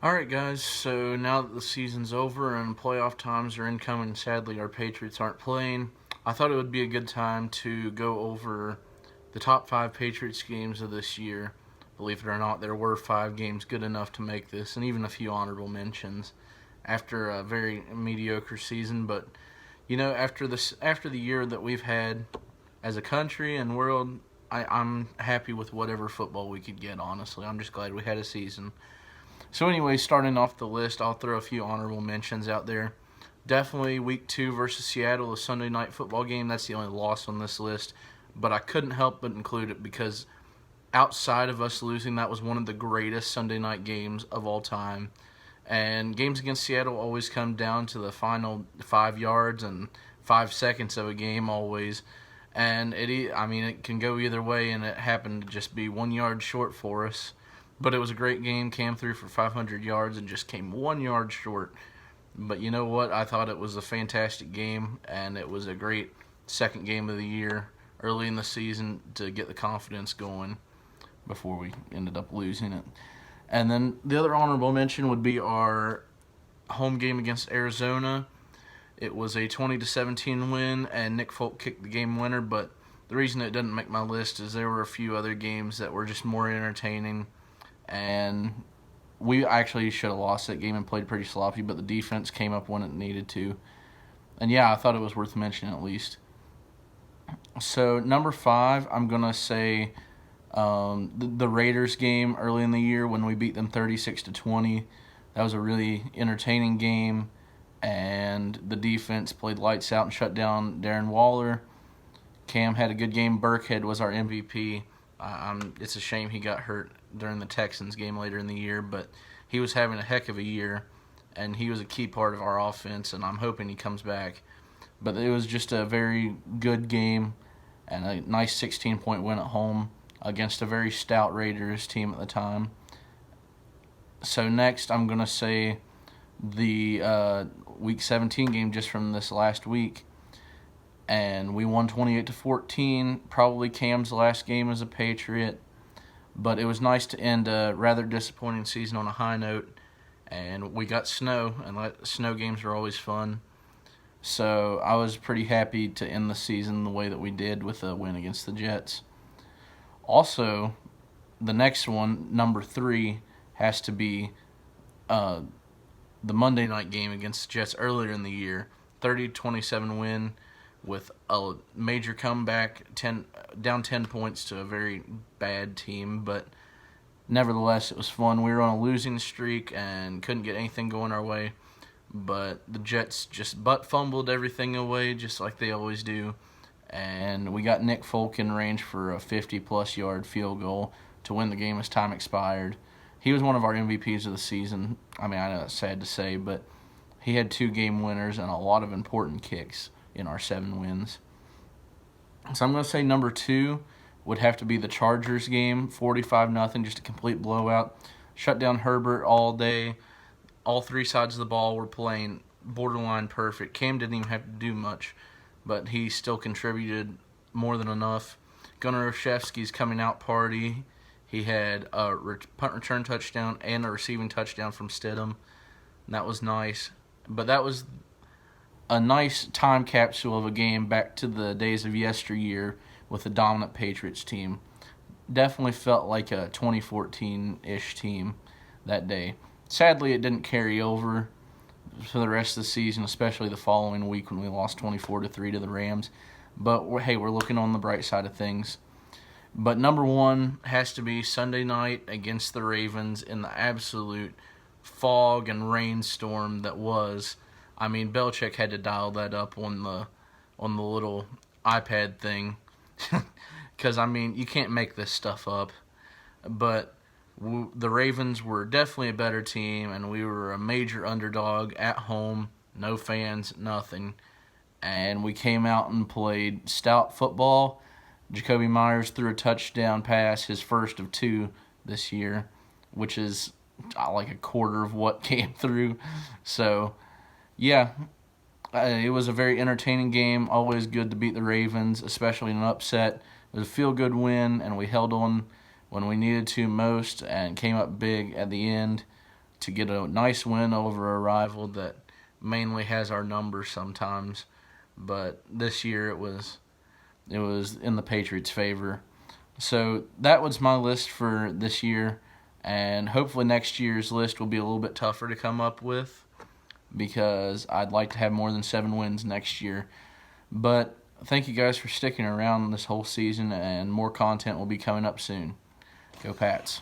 Alright, guys, so now that the season's over and playoff times are incoming, sadly, our Patriots aren't playing. I thought it would be a good time to go over the top 5 Patriots games of this year. Believe it or not, there were 5 games good enough to make this, and even a few honorable mentions after a very mediocre season. But after the year that we've had as a country and world, I'm happy with whatever football we could get. Honestly, I'm just glad we had a season. So anyway, starting off the list, I'll throw a few honorable mentions out there. Definitely Week 2 versus Seattle, a Sunday night football game. That's the only loss on this list. But I couldn't help but include it because outside of us losing, that was one of the greatest Sunday night games of all time. And games against Seattle always come down to the final 5 yards and 5 seconds of a game always. And it can go either way, and it happened to just be 1 yard short for us. But it was a great game. Cam threw for 500 yards and just came 1 yard short. But you know what? I thought it was a fantastic game, and it was a great second game of the year early in the season to get the confidence going before we ended up losing it. And then the other honorable mention would be our home game against Arizona. It was a 20-17 win, and Nick Folk kicked the game winner. But the reason it didn't make my list is there were a few other games that were just more entertaining. And we actually should have lost that game and played pretty sloppy, but the defense came up when it needed to. And yeah, I thought it was worth mentioning at least. So number 5, I'm going to say the Raiders game early in the year when we beat them 36-20. That was a really entertaining game, and the defense played lights out and shut down Darren Waller. Cam had a good game. Burkhead was our MVP. It's a shame he got hurt during the Texans game later in the year, but he was having a heck of a year, and he was a key part of our offense, and I'm hoping he comes back. But it was just a very good game and a nice 16-point win at home against a very stout Raiders team at the time. So next, I'm going to say the Week 17 game just from this last week, and we won 28-14, probably Cam's last game as a Patriot. But it was nice to end a rather disappointing season on a high note, and we got snow, and snow games are always fun. So I was pretty happy to end the season the way that we did with a win against the Jets. Also, the next one, number 3, has to be the Monday night game against the Jets earlier in the year, 30-27 win with a major comeback, down 10 points to a very bad team, but nevertheless, it was fun. We were on a losing streak and couldn't get anything going our way, but the Jets just butt-fumbled everything away, just like they always do, and we got Nick Folk in range for a 50-plus yard field goal to win the game as time expired. He was one of our MVPs of the season. I mean, I know it's sad to say, but he had 2 game winners and a lot of important kicks in our 7 wins. So I'm going to say number 2 would have to be the Chargers game, 45-0, just a complete blowout. Shut down Herbert all day. All 3 sides of the ball were playing borderline perfect. Cam didn't even have to do much, but he still contributed more than enough. Gunnar Olszewski's coming out party. He had a punt return touchdown and a receiving touchdown from Stidham. That was nice. But that was a nice time capsule of a game back to the days of yesteryear with a dominant Patriots team. Definitely felt like a 2014-ish team that day. Sadly, it didn't carry over for the rest of the season, especially the following week when we lost 24-3 to the Rams. But we're looking on the bright side of things. But number 1 has to be Sunday night against the Ravens in the absolute fog and rainstorm that was. I mean, Belichick had to dial that up on the little iPad thing, because I mean, you can't make this stuff up. But the Ravens were definitely a better team, and we were a major underdog at home, no fans, nothing, and we came out and played stout football. Jacoby Myers threw a touchdown pass, his first of 2 this year, which is like a quarter of what came through. So yeah, it was a very entertaining game. Always good to beat the Ravens, especially in an upset. It was a feel-good win, and we held on when we needed to most and came up big at the end to get a nice win over a rival that mainly has our number sometimes. But this year it was in the Patriots' favor. So that was my list for this year, and hopefully next year's list will be a little bit tougher to come up with because I'd like to have more than 7 wins next year. But thank you guys for sticking around this whole season, and more content will be coming up soon. Go Pats.